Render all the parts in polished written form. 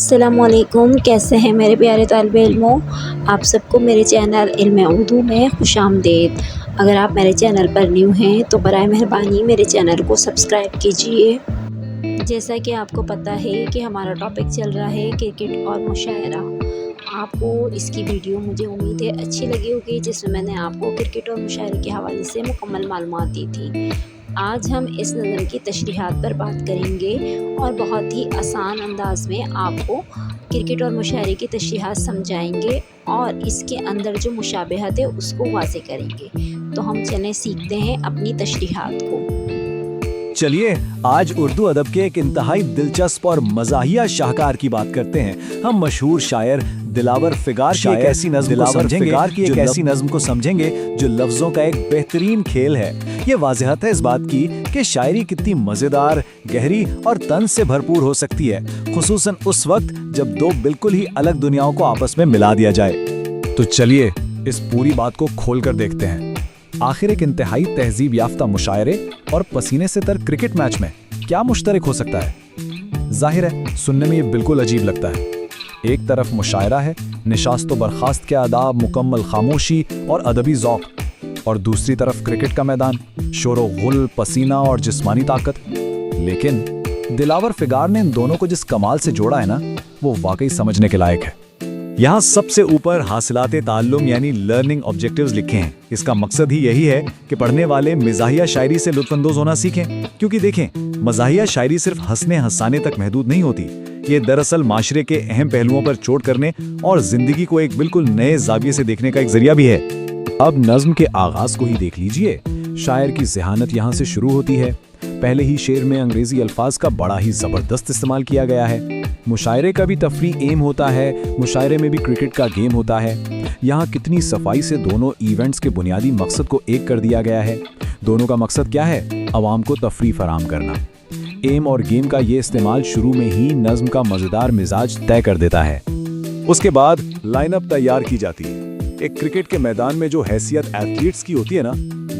السلام علیکم، کیسے ہیں میرے پیارے طالب علموں؟ آپ سب کو میرے چینل علم اردو میں خوش آمدید۔ اگر آپ میرے چینل پر نیو ہیں تو برائے مہربانی میرے چینل کو سبسکرائب کیجیے۔ جیسا کہ آپ کو پتہ ہے کہ ہمارا ٹاپک چل رہا ہے کرکٹ اور مشاہرہ۔ آپ کو اس کی ویڈیو مجھے امید ہے اچھی لگی ہوگی، جس میں میں نے آپ کو کرکٹ اور مشاہرے کے حوالے سے مکمل معلومات دی تھی۔ آج ہم اس نظم کی تشریحات پر بات کریں گے اور بہت ہی آسان انداز میں آپ کو کرکٹ اور مشاہرے کی تشریحات سمجھائیں گے اور اس کے اندر جو مشابہت ہے اس کو واضح کریں گے۔ تو ہم چلیں سیکھتے ہیں اپنی تشریحات کو۔ چلیے آج اردو ادب کے ایک انتہائی دلچسپ اور مزاحیہ شاہکار کی بات کرتے ہیں۔ ہم مشہور شاعر دلاور فگار کی ایک ایسی نظم کو سمجھیں گے جو لفظوں کا ایک بہترین کھیل ہے۔ یہ واضحت ہے اس بات کی کہ شاعری کتنی مزیدار، گہری اور طنز سے بھرپور ہو سکتی ہے، خصوصاً اس وقت جب دو بالکل ہی الگ دنیاؤں کو آپس میں ملا دیا جائے۔ تو چلیے اس پوری بات کو کھول کر دیکھتے ہیں۔ آخر ایک انتہائی تہذیب یافتہ مشاعرے اور پسینے سے تر کرکٹ میچ میں کیا مشترک ہو سکتا ہے؟ ظاہر ہے سننے میں یہ بالکل عجیب لگتا ہے۔ ایک طرف مشاعرہ ہے، نشست و برخاست کے آداب، مکمل خاموشی اور ادبی ذوق، اور دوسری طرف کرکٹ کا میدان، شور و غل، پسینہ اور جسمانی طاقت۔ لیکن دلاور فگار نے ان دونوں کو جس کمال سے جوڑا ہے نا، وہ واقعی سمجھنے کے لائق ہے۔ یہاں سب سے اوپر حاصلات تعلم یعنی لرننگ آبجیکٹیوز لکھے ہیں۔ اس کا مقصد ہی یہی ہے کہ پڑھنے والے مزاحیہ شاعری سے لطف اندوز ہونا سیکھیں، کیونکہ دیکھیں مزاحیہ شاعری صرف ہنسنے ہنسانے تک محدود نہیں ہوتی، یہ دراصل معاشرے کے اہم پہلوؤں پر چوٹ کرنے اور زندگی کو ایک بالکل نئے زاویے سے دیکھنے کا ایک ذریعہ بھی ہے۔ اب نظم کے آغاز کو ہی دیکھ لیجئے۔ شاعر کی ذہانت یہاں سے شروع ہوتی ہے۔ پہلے ہی شعر میں انگریزی الفاظ کا بڑا ہی زبردست استعمال کیا گیا ہے۔ مشاعرے کا بھی تفریح ایم ہوتا ہے، مشاعرے میں بھی کرکٹ کا گیم ہوتا ہے۔ یہاں کتنی صفائی سے دونوں ایونٹس کے بنیادی مقصد کو ایک کر دیا گیا ہے۔ دونوں کا مقصد کیا ہے؟ عوام کو تفریح فراہم کرنا۔ ایم اور گیم کا یہ استعمال شروع میں ہی نظم کا مزیدار مزاج طے کر دیتا ہے۔ اس کے بعد لائن اپ تیار کی جاتی ہے۔ ایک کرکٹ کے میدان میں جو حیثیت ایتھلیٹس کی ہوتی ہے نا،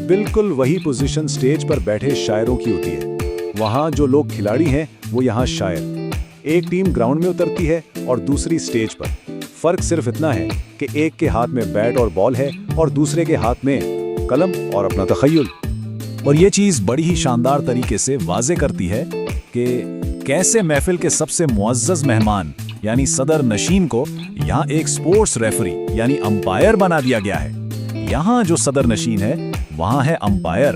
بالکل وہی پوزیشن سٹیج پر بیٹھے شاعروں کی ہوتی ہے۔ وہاں جو لوگ کھلاڑی ہیں وہ یہاں شاعر۔ ایک ٹیم گراؤنڈ میں اترتی ہے اور دوسری سٹیج پر۔ فرق صرف اتنا ہے کہ ایک کے ہاتھ میں بیٹ اور بال ہے اور دوسرے کے ہاتھ میں قلم اور اپنا تخیل۔ اور یہ چیز بڑی ہی شاندار طریقے سے واضح کرتی ہے کہ کیسے محفل کے سب سے معزز مہمان یعنی صدر نشین کو یہاں ایک سپورٹس ریفری یعنی امپائر بنا دیا گیا ہے۔ یہاں جو صدر نشین ہے وہاں ہے امپائر۔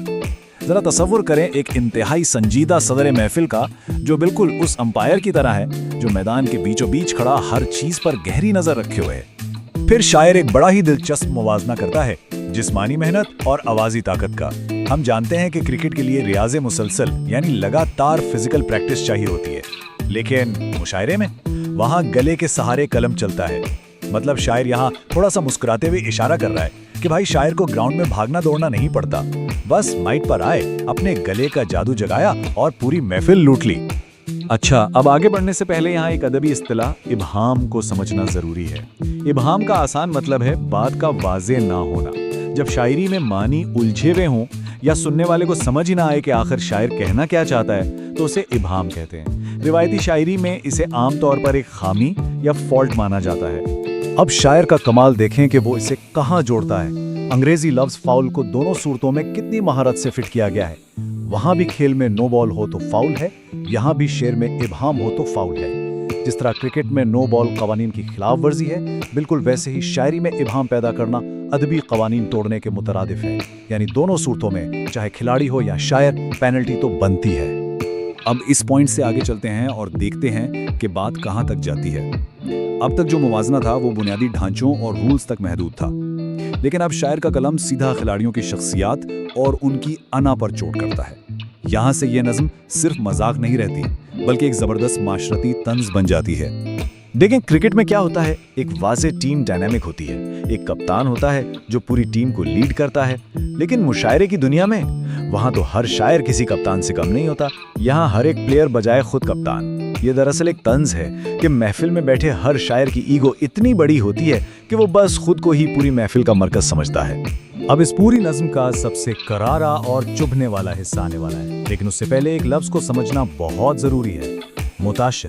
ذرا تصور کریں ایک انتہائی سنجیدہ صدر محفل کا، جو بالکل اس امپائر کی طرح ہے جو میدان کے بیچوں بیچ کھڑا ہر چیز پر گہری نظر رکھے ہوئے ہے۔ پھر شاعر ایک بڑا ہی دلچسپ موازنہ کرتا ہے جسمانی محنت اور آوازی طاقت کا۔ ہم جانتے ہیں کہ کرکٹ کے لیے ریاض مسلسل یعنی لگاتار فزیکل پریکٹس چاہیے ہوتی ہے، لیکن مشاعرے میں وہاں گلے کے سہارے قلم چلتا ہے۔ مطلب شاعر یہاں تھوڑا سا مسکراتے ہوئے اشارہ کر رہا ہے کہ بھائی شاعر کو گراؤنڈ میں بھاگنا دوڑنا نہیں پڑتا، بس مائک پر آئے، اپنے گلے کا جادو جگایا اور پوری محفل لوٹ لی۔ اچھا، اب آگے بڑھنے سے پہلے یہاں ایک ادبی اصطلاح ابہام کو سمجھنا ضروری ہے۔ ابہام کا آسان مطلب ہے بات کا واضح نہ ہونا۔ جب شاعری میں معنی الجھے ہوئے ہوں یا سننے والے کو سمجھ ہی نہ آئے کہ آخر شاعر کہنا کیا چاہتا ہے تو اسے ابہام کہتے ہیں۔ روایتی شاعری میں اسے عام طور پر ایک خامی یا فالٹ مانا جاتا ہے۔ اب شاعر کا کمال دیکھیں کہ وہ اسے کہاں جوڑتا ہے۔ انگریزی لفظ فاؤل کو دونوں صورتوں میں کتنی مہارت سے فٹ کیا گیا ہے۔ وہاں بھی کھیل میں نو بال ہو تو فاؤل ہے، یہاں بھی شعر میں ابہام ہو تو فاؤل ہے۔ جس طرح کرکٹ میں نو بال قوانین کی خلاف ورزی ہے، بالکل ویسے ہی شاعری میں ابہام پیدا کرنا ادبی قوانین توڑنے کے مترادف ہے۔ یعنی دونوں صورتوں میں چاہے کھلاڑی ہو یا شاعر، پینلٹی تو بنتی ہے۔ اب اس پوائنٹ سے آگے چلتے ہیں اور دیکھتے ہیں کہ بات کہاں تک جاتی ہے۔ اب تک جو موازنہ تھا وہ بنیادی ڈھانچوں اور رولز تک محدود تھا، لیکن اب شاعر کا قلم سیدھا کھلاڑیوں کی شخصیات اور ان کی انا پر چوٹ کرتا ہے۔ یہاں سے یہ نظم صرف مذاق نہیں رہتی بلکہ ایک زبردست معاشرتی طنز بن جاتی ہے۔ دیکھیں کرکٹ میں کیا ہوتا ہے، ایک واضح ٹیم ڈائنامک ہوتی ہے، ایک کپتان ہوتا ہے جو پوری ٹیم کو لیڈ کرتا ہے، لیکن مشاعرے کی دنیا میں وہاں تو ہر شاعر کسی کپتان سے کم نہیں ہوتا، یہاں ہر ایک پلیئر بجائے خود کپتان۔ یہ دراصل ایک طنز ہے کہ محفل میں بیٹھے ہر شاعر کی ایگو اتنی بڑی ہوتی ہے کہ وہ بس خود کو ہی پوری محفل کا مرکز سمجھتا ہے۔ اب اس پوری نظم کا سب سے کرارا اور چبھنے والا حصہ آنے والا ہے، لیکن اس سے پہلے ایک لفظ کو سمجھنا بہت ضروری ہے، متاثر۔